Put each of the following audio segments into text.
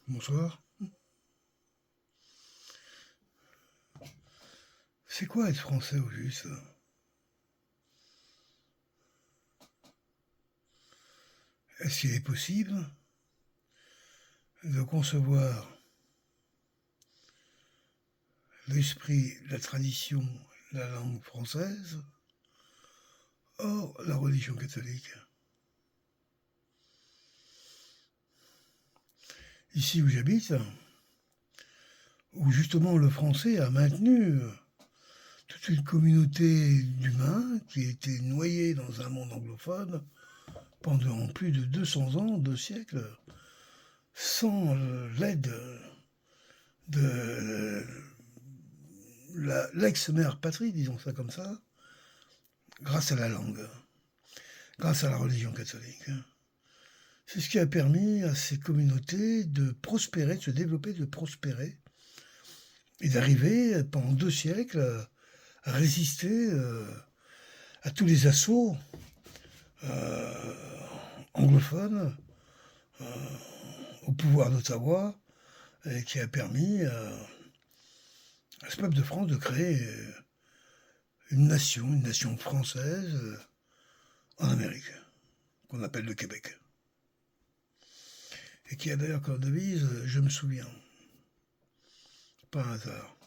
Bonsoir. C'est quoi être français au juste? Est-ce qu'il est possible de concevoir l'esprit, la tradition, la langue française hors la religion catholique? Ici où j'habite, où justement le français a maintenu toute une communauté d'humains qui était noyée dans un monde anglophone pendant plus de 200 ans, 2 siècles, sans l'aide de l'ex-mère patrie, disons ça comme ça, grâce à la langue, grâce à la religion catholique. C'est ce qui a permis à ces communautés de prospérer, de se développer, de prospérer, et d'arriver pendant 2 siècles à résister à tous les assauts anglophones au pouvoir d'Ottawa, et qui a permis à ce peuple de France de créer une nation française en Amérique, qu'on appelle le Québec. Et qui a d'ailleurs comme devise « Je me souviens ». Pas un hasard.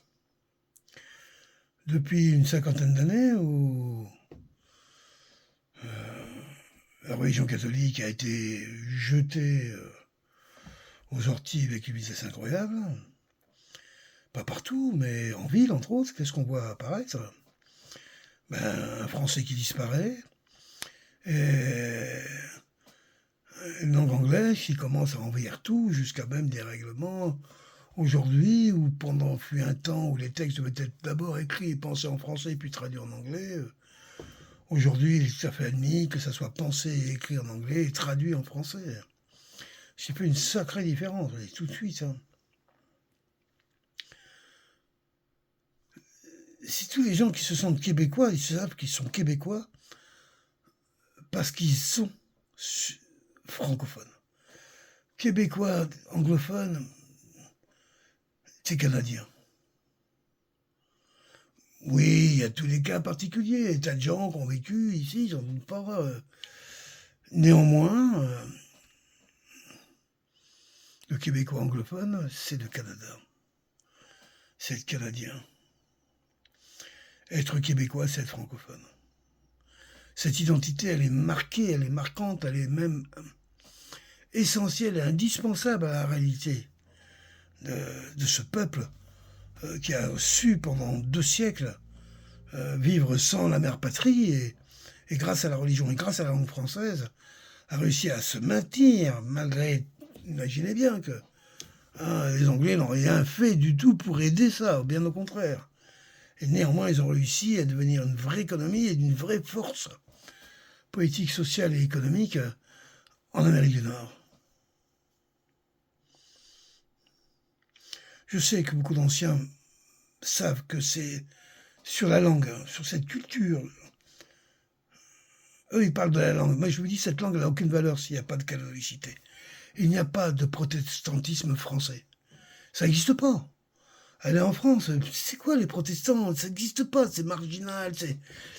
Depuis une cinquantaine d'années où la religion catholique a été jetée aux orties avec une vitesse incroyable, pas partout, mais en ville entre autres, qu'est-ce qu'on voit apparaître? Un Français qui disparaît, et une langue anglaise qui commence à envahir tout, jusqu'à même des règlements aujourd'hui, où pendant fut un temps où les textes devaient être d'abord écrits et pensés en français, puis traduits en anglais. Aujourd'hui, il est tout à fait admis que ça soit pensé et écrit en anglais et traduit en français. C'est fait une sacrée différence, tout de suite. Hein. Si tous les gens qui se sentent québécois, ils savent qu'ils sont québécois parce qu'ils sont francophones. Québécois, anglophones, c'est canadien. Oui, il y a tous les cas particuliers. Des tas de gens qui ont vécu ici, j'en doute pas. Néanmoins, le québécois anglophone, c'est le Canada. C'est être canadien. Être québécois, c'est être francophone. Cette identité, elle est marquée, elle est marquante, elle est même essentielle et indispensable à la réalité de ce peuple qui a su pendant 2 siècles vivre sans la mère patrie et grâce à la religion et grâce à la langue française a réussi à se maintenir malgré, imaginez bien que les Anglais n'ont rien fait du tout pour aider ça, bien au contraire. Et néanmoins, ils ont réussi à devenir une vraie économie et d'une vraie force politique, sociale et économique en Amérique du Nord. Je sais que beaucoup d'anciens savent que c'est sur la langue, sur cette culture. Eux, ils parlent de la langue. Moi, je vous dis, cette langue n'a aucune valeur s'il n'y a pas de catholicité. Il n'y a pas de protestantisme français. Ça n'existe pas. Allez en France, c'est quoi les protestants? Ça n'existe pas, c'est marginal,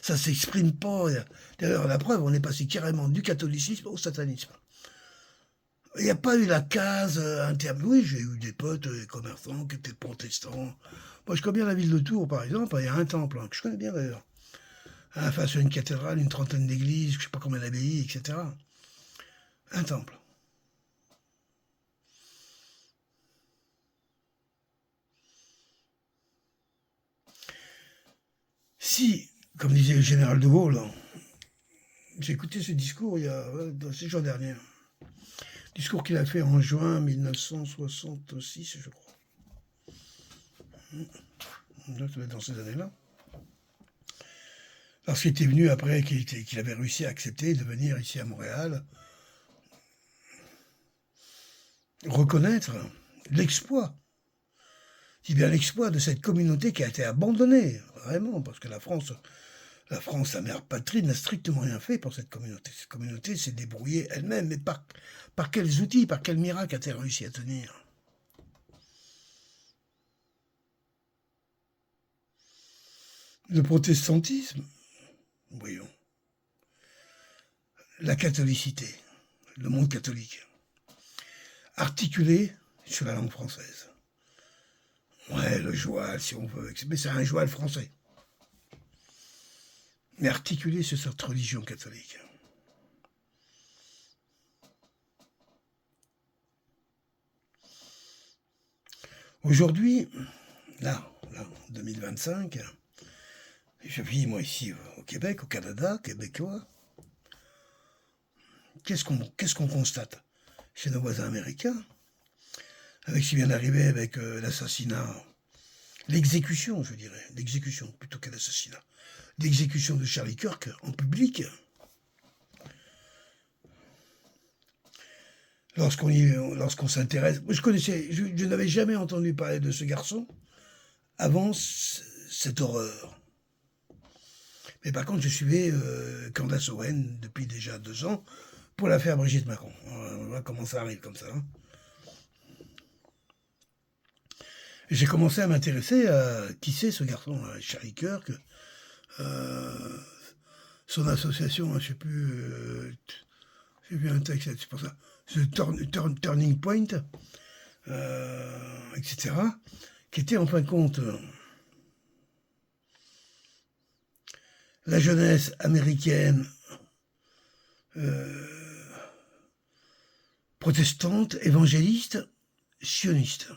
ça s'exprime pas. D'ailleurs, la preuve, on est passé carrément du catholicisme au satanisme. Il n'y a pas eu la case interne. Oui, j'ai eu des potes, des commerçants qui étaient protestants. Moi, je connais bien la ville de Tours, par exemple. Il y a un temple, que je connais bien d'ailleurs. Face à une cathédrale, une trentaine d'églises, je ne sais pas combien d'abbayes, etc. Un temple. Si, comme disait le général de Gaulle, j'ai écouté ce discours il y a 6 jours derniers. Discours qu'il a fait en juin 1966, je crois. Dans ces années-là. Parce qu'il était venu après, qu'il avait réussi à accepter de venir ici à Montréal, reconnaître l'exploit. C'est bien l'exploit de cette communauté qui a été abandonnée, vraiment, parce que la France, la mère patrie, n'a strictement rien fait pour cette communauté. Cette communauté s'est débrouillée elle-même, mais par quels outils, par quel miracle a-t-elle réussi à tenir? Le protestantisme, voyons, la catholicité, le monde catholique, articulé sur la langue française. Ouais, le joual, si on veut, mais c'est un joual français. Mais articulé sur cette religion catholique. Aujourd'hui, là, en 2025, je vis moi ici au Québec, au Canada, québécois. Qu'est-ce qu'on constate chez nos voisins américains, avec ce qui vient d'arriver avec l'assassinat, l'exécution, je dirais, l'exécution plutôt que l'assassinat, l'exécution de Charlie Kirk en public. Lorsqu'on s'intéresse, je n'avais jamais entendu parler de ce garçon avant cette horreur. Mais par contre, je suivais Candace Owen depuis déjà 2 ans pour l'affaire Brigitte Macron. On voit comment ça arrive comme ça. Hein. J'ai commencé à m'intéresser à qui c'est ce garçon, Charlie Kirk, son association, je sais plus, j'ai vu un texte, c'est pour ça, Turning Point, etc., qui était en fin de compte la jeunesse américaine protestante, évangéliste, sioniste.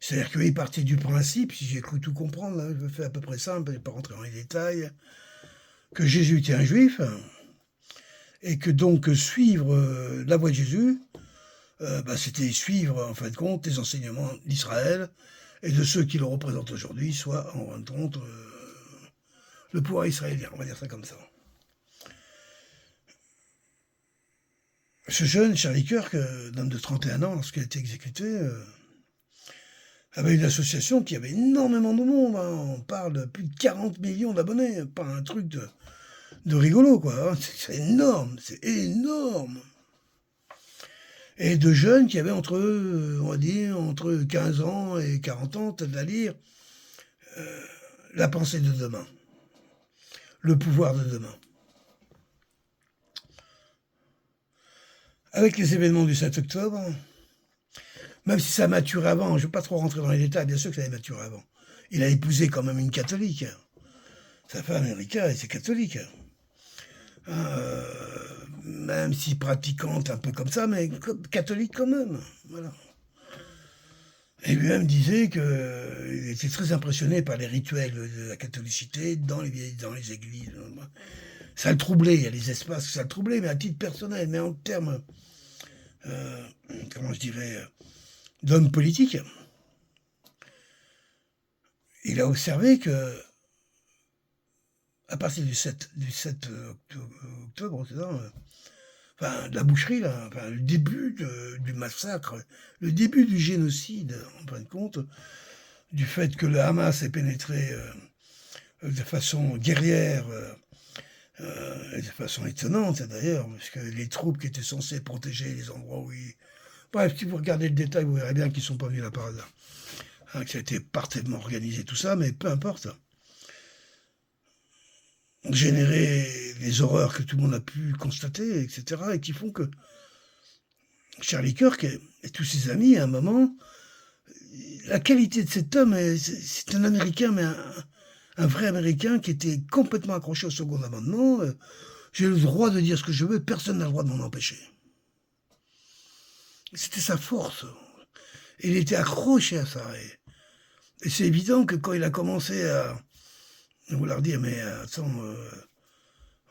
C'est-à-dire qu'il partait du principe, si j'ai cru tout comprendre, hein, je le fais à peu près simple, je ne vais pas rentrer dans les détails, que Jésus était un juif, et que donc suivre la voie de Jésus, c'était suivre, en fin de compte, les enseignements d'Israël et de ceux qui le représentent aujourd'hui, soit, en fin de compte, le pouvoir israélien, on va dire ça comme ça. Ce jeune, Charlie Kirk, d'homme de 31 ans, lorsqu'il a été exécuté, avait une association qui avait énormément de monde. Hein. On parle de plus de 40 millions d'abonnés, pas un truc de rigolo, quoi. Hein. C'est énorme, c'est énorme. Et de jeunes qui avaient entre 15 ans et 40 ans, c'est-à-dire la pensée de demain, le pouvoir de demain. Avec les événements du 7 octobre, même si ça a maturé avant, je ne vais pas trop rentrer dans les détails, bien sûr que ça avait maturé avant. Il a épousé quand même une catholique. Sa femme Erika, c'est catholique. Même si pratiquante un peu comme ça, mais catholique quand même. Voilà. Et lui-même disait qu'il était très impressionné par les rituels de la catholicité dans les églises. Ça le troublait, il y a des espaces que ça le troublait, mais à titre personnel, mais en termes, comment je dirais, d'homme politique, il a observé que à partir du 7 octobre, c'est ça, de la boucherie, là, le début du massacre, le début du génocide, en fin de compte, du fait que le Hamas ait pénétré de façon guerrière, de façon étonnante d'ailleurs, parce que les troupes qui étaient censées protéger les endroits où ils... Bref, si vous regardez le détail, vous verrez bien qu'ils ne sont pas venus là par hasard. Hein, que ça a été parfaitement organisé, tout ça, mais peu importe. Générer les horreurs que tout le monde a pu constater, etc., et qui font que Charlie Kirk et tous ses amis, à un moment, la qualité de cet homme, c'est un Américain, mais un vrai Américain qui était complètement accroché au second amendement. J'ai le droit de dire ce que je veux, personne n'a le droit de m'en empêcher. C'était sa force. Et il était accroché à ça. Et c'est évident que quand il a commencé à vouloir dire, mais attends,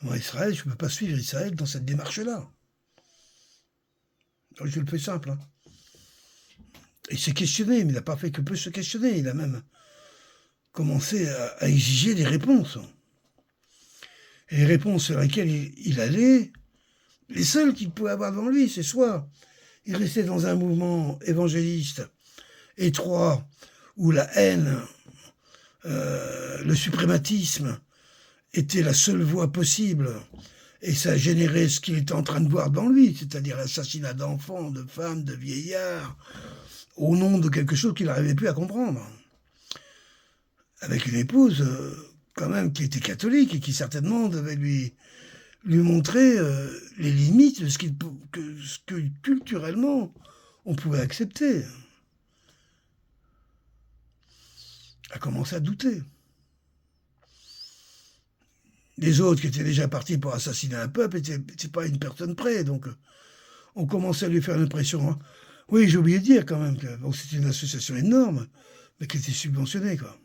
moi Israël, je ne peux pas suivre Israël dans cette démarche-là. Je le fais simple. Hein. Il s'est questionné, mais il n'a pas fait que peu se questionner. Il a même commencé à exiger des réponses. Et les réponses sur lesquelles il allait, les seules qu'il pouvait avoir devant lui, c'est soit il restait dans un mouvement évangéliste étroit, où la haine, le suprématisme était la seule voie possible, et ça générait ce qu'il était en train de voir dans lui, c'est-à-dire l'assassinat d'enfants, de femmes, de vieillards, au nom de quelque chose qu'il n'arrivait plus à comprendre. Avec une épouse quand même, qui était catholique et qui certainement devait lui montrer les limites de ce que culturellement on pouvait accepter. A commencé à douter. Les autres qui étaient déjà partis pour assassiner un peuple n'étaient pas une personne près, donc on commençait à lui faire l'impression. Hein. Oui, j'ai oublié de dire quand même que bon, c'était une association énorme, mais qui était subventionnée, quoi.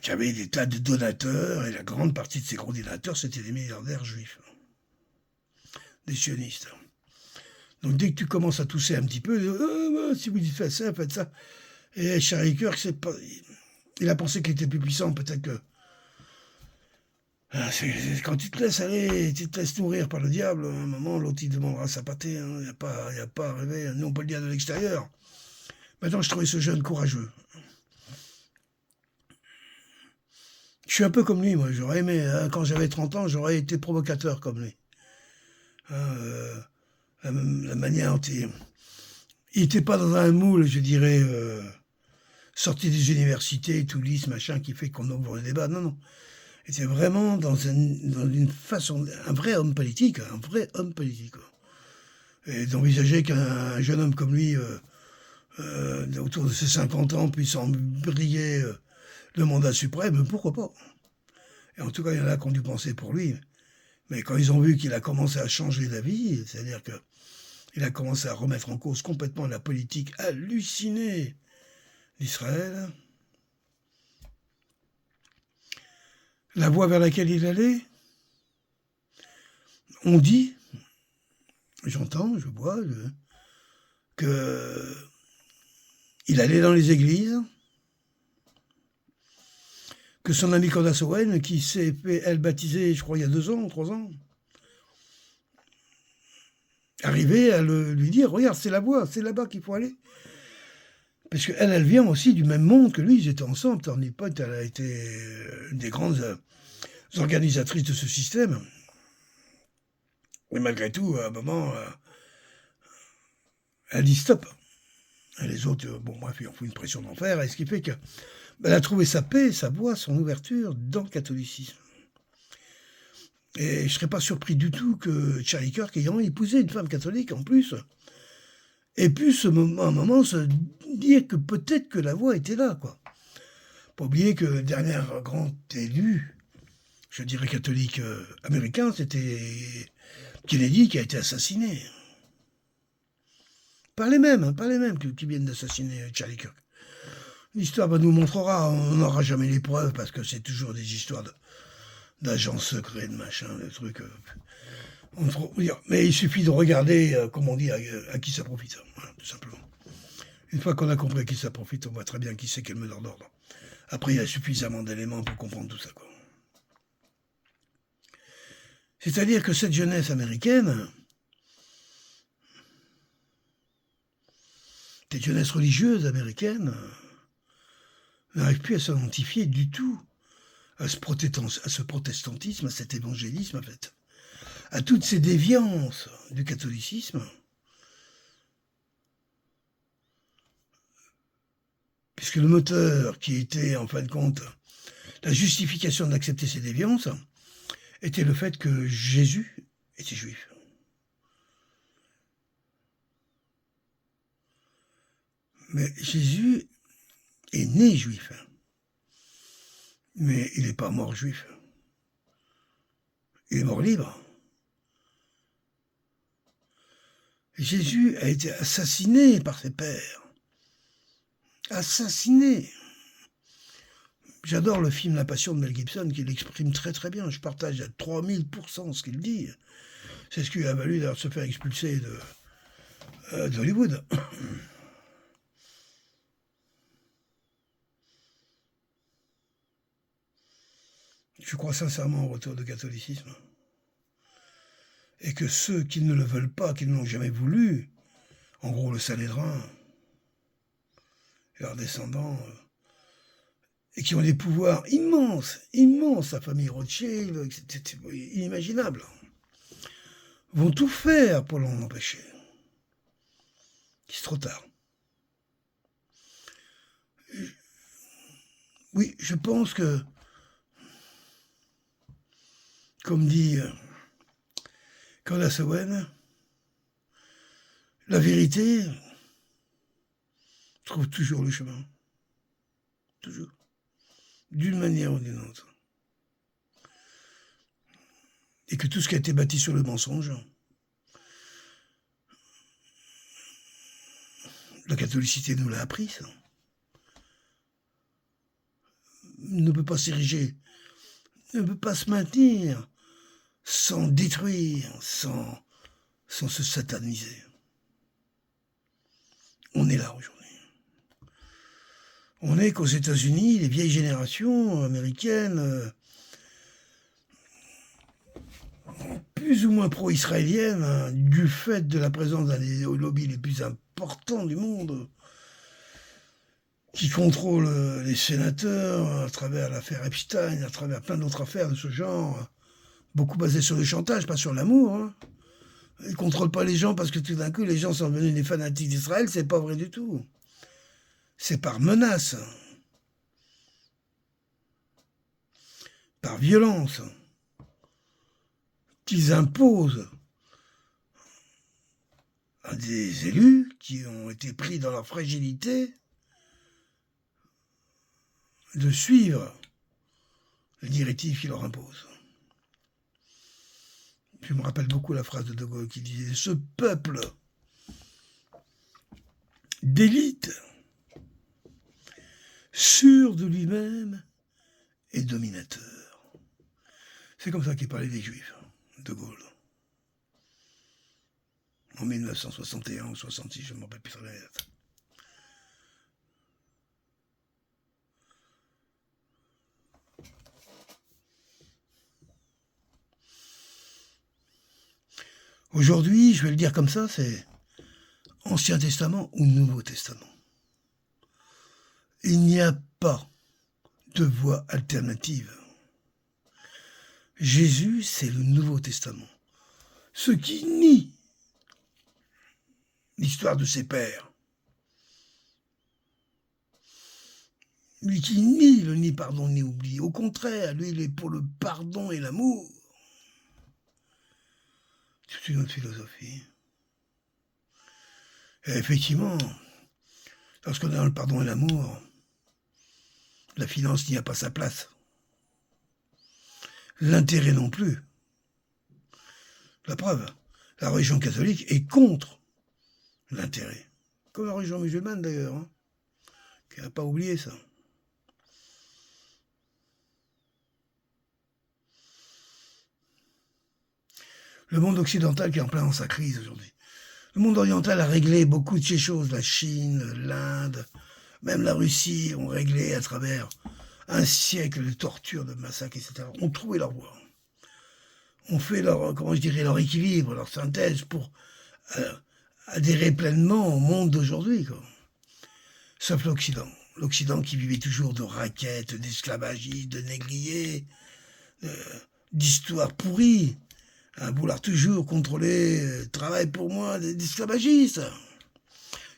Qui avait des tas de donateurs, et la grande partie de ces gros donateurs, c'était des milliardaires juifs, des sionistes. Donc dès que tu commences à tousser un petit peu, si vous dites faites ça. Et Charlie Kirk, il a pensé qu'il était plus puissant, peut-être que quand tu te laisses aller, tu te laisses nourrir par le diable, à un moment, l'autre, il demandera sa pâtée. Il n'y a pas à rêver. Nous, on peut le dire de l'extérieur. Maintenant, je trouvais ce jeune courageux. Je suis un peu comme lui, moi. J'aurais aimé, hein, quand j'avais 30 ans, j'aurais été provocateur comme lui. La manière dont il n'était pas dans un moule, je dirais, sorti des universités, tout lisse, machin, qui fait qu'on ouvre le débat. Non, non. Il était vraiment dans une façon, un vrai homme politique. Et d'envisager qu'un jeune homme comme lui, autour de ses 50 ans, puisse embrayer le mandat suprême, pourquoi pas? Et en tout cas, il y en a qui ont dû penser pour lui. Mais quand ils ont vu qu'il a commencé à changer d'avis, c'est-à-dire qu'il a commencé à remettre en cause complètement la politique hallucinée d'Israël, la voie vers laquelle il allait, on dit, j'entends, je vois, que il allait dans les églises, que son ami Candace Owen, qui s'est fait, elle, baptiser, je crois, il y a 2 ans, 3 ans, arrivait à lui dire, regarde, c'est la voie, c'est là-bas qu'il faut aller. Parce qu'elle, elle vient aussi du même monde que lui, ils étaient ensemble. Tony Pot, elle a été une des grandes organisatrices de ce système. Mais malgré tout, à un moment, elle dit stop. Et les autres, bon bref, ils ont fait une pression d'enfer. Et ce qui fait qu'elle a trouvé sa paix, sa voie, son ouverture dans le catholicisme. Et je ne serais pas surpris du tout que Charlie Kirk, ayant épousé une femme catholique en plus, ait pu à un moment se dire que peut-être que la voie était là, quoi. Pas oublier que le dernier grand élu, je dirais catholique américain, c'était Kennedy qui a été assassiné. Pas les mêmes qui viennent d'assassiner Charlie Kirk. L'histoire nous montrera, on n'aura jamais les preuves parce que c'est toujours des histoires d'agents secrets, de machin, de trucs. Mais il suffit de regarder, comme on dit, à qui ça profite, voilà, tout simplement. Une fois qu'on a compris à qui ça profite, on voit très bien qui c'est quel meneur d'ordre. Après, il y a suffisamment d'éléments pour comprendre tout ça, quoi. C'est-à-dire que cette jeunesse américaine, cette jeunesse religieuse américaine, n'arrive plus à s'identifier du tout à ce protestantisme, à cet évangélisme, en fait, à toutes ces déviances du catholicisme, puisque le moteur qui était, en fin de compte, la justification d'accepter ces déviances, était le fait que Jésus était juif. Mais Jésus est né juif, mais il n'est pas mort juif. Il est mort libre. Jésus a été assassiné par ses pères. Assassiné. J'adore le film La Passion de Mel Gibson qui l'exprime très très bien. Je partage à 3000% ce qu'il dit. C'est ce qui lui a valu d'ailleurs se faire expulser d'Hollywood. Je crois sincèrement au retour du catholicisme. Et que ceux qui ne le veulent pas, qui ne l'ont jamais voulu, en gros le Sanhédrin, et leurs descendants, et qui ont des pouvoirs immenses, la famille Rothschild, c'est inimaginable, vont tout faire pour l'en empêcher. C'est trop tard. Oui, je pense que comme dit Candace Owen, la vérité trouve toujours le chemin. Toujours. D'une manière ou d'une autre. Et que tout ce qui a été bâti sur le mensonge, la catholicité nous l'a appris, ça, ne peut pas s'ériger, ne peut pas se maintenir sans détruire, sans se sataniser. On est là aujourd'hui. On est qu'aux États-Unis, les vieilles générations américaines, plus ou moins pro-israéliennes, hein, du fait de la présence d'un des lobbies les plus importants du monde, qui contrôle les sénateurs à travers l'affaire Epstein, à travers plein d'autres affaires de ce genre, beaucoup basées sur le chantage, pas sur l'amour. Hein. Ils ne contrôlent pas les gens parce que tout d'un coup, les gens sont devenus des fanatiques d'Israël. C'est pas vrai du tout. C'est par menace, par violence, qu'ils imposent à des élus qui ont été pris dans leur fragilité de suivre les directives qu'ils leur imposent. Je me rappelle beaucoup la phrase de De Gaulle qui disait « Ce peuple d'élite, sûr de lui-même et dominateur. » C'est comme ça qu'il parlait des Juifs, De Gaulle. En 1961 ou 66, je ne me rappelle plus très bien la date. Aujourd'hui, je vais le dire comme ça, c'est Ancien Testament ou Nouveau Testament. Il n'y a pas de voie alternative. Jésus, c'est le Nouveau Testament. Ce qui nie l'histoire de ses pères. Lui qui nie le ni pardon ni oubli. Au contraire, lui, il est pour le pardon et l'amour. C'est une autre philosophie. Et effectivement, lorsqu'on est dans le pardon et l'amour, la finance n'y a pas sa place. L'intérêt non plus. La preuve, la religion catholique est contre l'intérêt. Comme la religion musulmane d'ailleurs, hein, qui n'a pas oublié ça. Le monde occidental qui est en plein dans sa crise aujourd'hui. Le monde oriental a réglé beaucoup de ces choses. La Chine, l'Inde, même la Russie ont réglé à travers un siècle de torture, de massacres, etc. Ont trouvé leur voie. Ont fait leur, comment je dirais, leur équilibre, leur synthèse pour adhérer pleinement au monde d'aujourd'hui. Sauf l'Occident. L'Occident qui vivait toujours de raquettes, d'esclavagisme, de négriers, d'histoires pourries. À vouloir toujours contrôler, travail pour moi, des esclavagistes.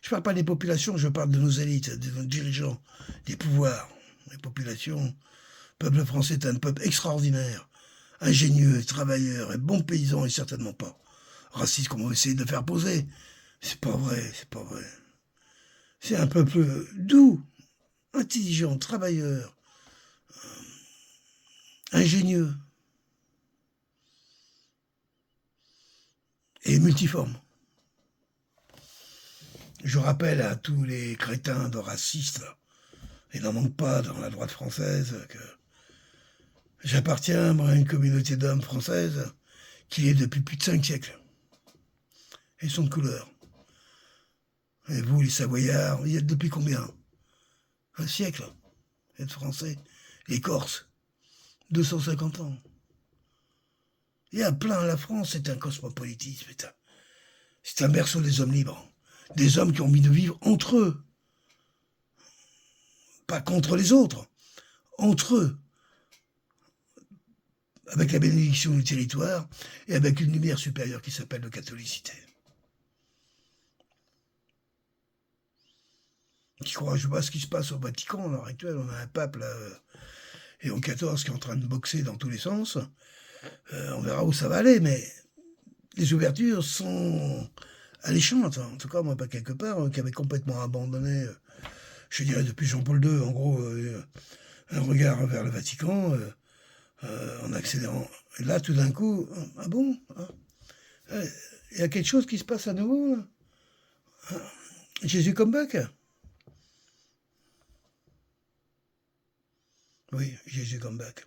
Je ne parle pas des populations, je parle de nos élites, de nos dirigeants, des pouvoirs. Les populations, le peuple français est un peuple extraordinaire, ingénieux, travailleur et bon paysan, et certainement pas raciste comme on essaie de faire poser. C'est pas vrai, c'est pas vrai. C'est un peuple doux, intelligent, travailleur, ingénieux. Et multiforme. Je rappelle à tous les crétins de racistes, il n'en manque pas dans la droite française, que j'appartiens, moi, à une communauté d'hommes françaises qui est depuis plus de 5 siècles. Et sont de couleur. Et vous, les Savoyards, vous y êtes depuis combien? Un siècle. Vous êtes français. Les Corses, 250 ans. Il y a plein, la France, c'est un cosmopolitisme, c'est un berceau des hommes libres. Des hommes qui ont envie de vivre entre eux. Pas contre les autres. Entre eux. Avec la bénédiction du territoire et avec une lumière supérieure qui s'appelle la catholicité. Qui croit, je ne sais pas ce qui se passe au Vatican à l'heure actuelle. On a un pape, là, Léon XIV, qui est en train de boxer dans tous les sens. On verra où ça va aller, mais les ouvertures sont alléchantes. En tout cas, moi, pas quelque part, qui avait complètement abandonné, je dirais depuis Jean-Paul II, en gros, un regard vers le Vatican, en accélérant. Et là, tout d'un coup, ah bon, hein, il y a quelque chose qui se passe à nouveau, là. Jésus come back. Oui, Jésus come back.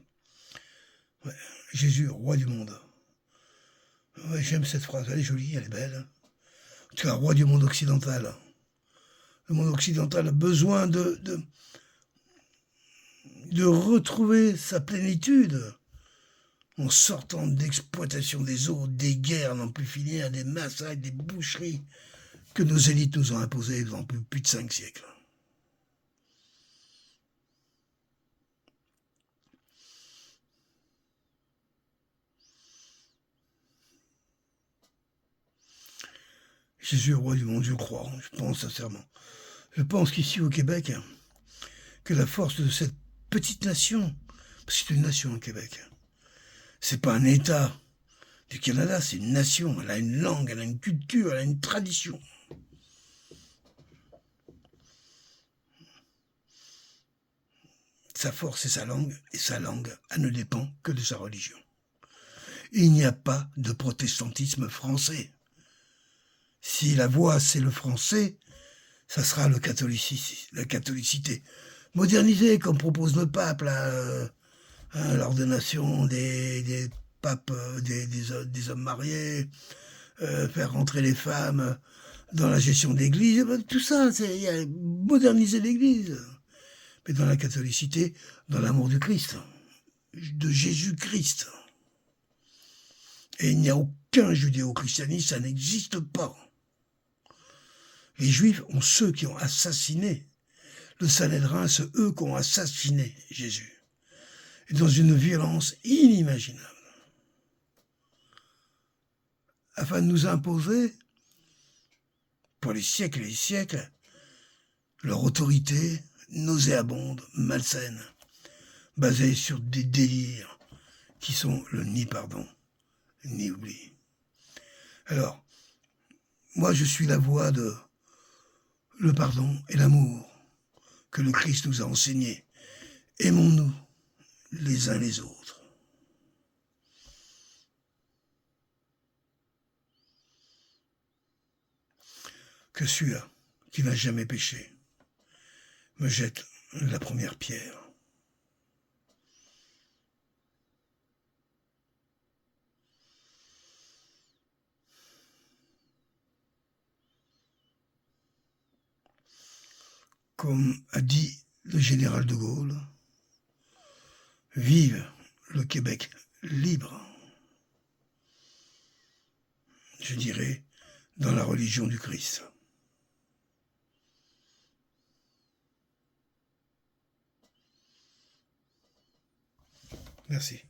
Ouais. Jésus, roi du monde. Ouais, j'aime cette phrase, elle est jolie, elle est belle. En tout cas, roi du monde occidental. Le monde occidental a besoin de retrouver sa plénitude en sortant d'exploitation des eaux, des guerres n'en plus finir, des massacres, des boucheries que nos élites nous ont imposées pendant plus de 5 siècles. Jésus est roi du monde, je crois, je pense sincèrement. Je pense qu'ici au Québec, que la force de cette petite nation, parce que c'est une nation au Québec, c'est pas un État du Canada, c'est une nation, elle a une langue, elle a une culture, elle a une tradition. Sa force, c'est sa langue, et sa langue, elle ne dépend que de sa religion. Il n'y a pas de protestantisme français. Si la voie, c'est le français, ça sera le la catholicité. Modernisée, comme propose le pape, l'ordination des papes, des hommes mariés, faire rentrer les femmes dans la gestion d'église, tout ça, c'est moderniser l'église. Mais dans la catholicité, dans l'amour du Christ, de Jésus-Christ. Et il n'y a aucun judéo-christianisme, ça n'existe pas. Les Juifs ont ceux qui ont assassiné le Sanhédrin, c'est eux qui ont assassiné Jésus. Et dans une violence inimaginable. Afin de nous imposer, pour les siècles et les siècles, leur autorité nauséabonde, malsaine, basée sur des délires qui sont le ni pardon, ni oubli. Alors, moi je suis la voix de le pardon et l'amour que le Christ nous a enseigné. Aimons-nous les uns les autres. Que celui-là, qui n'a jamais péché, me jette la première pierre. Comme a dit le général de Gaulle, vive le Québec libre. Je dirais, dans la religion du Christ. Merci.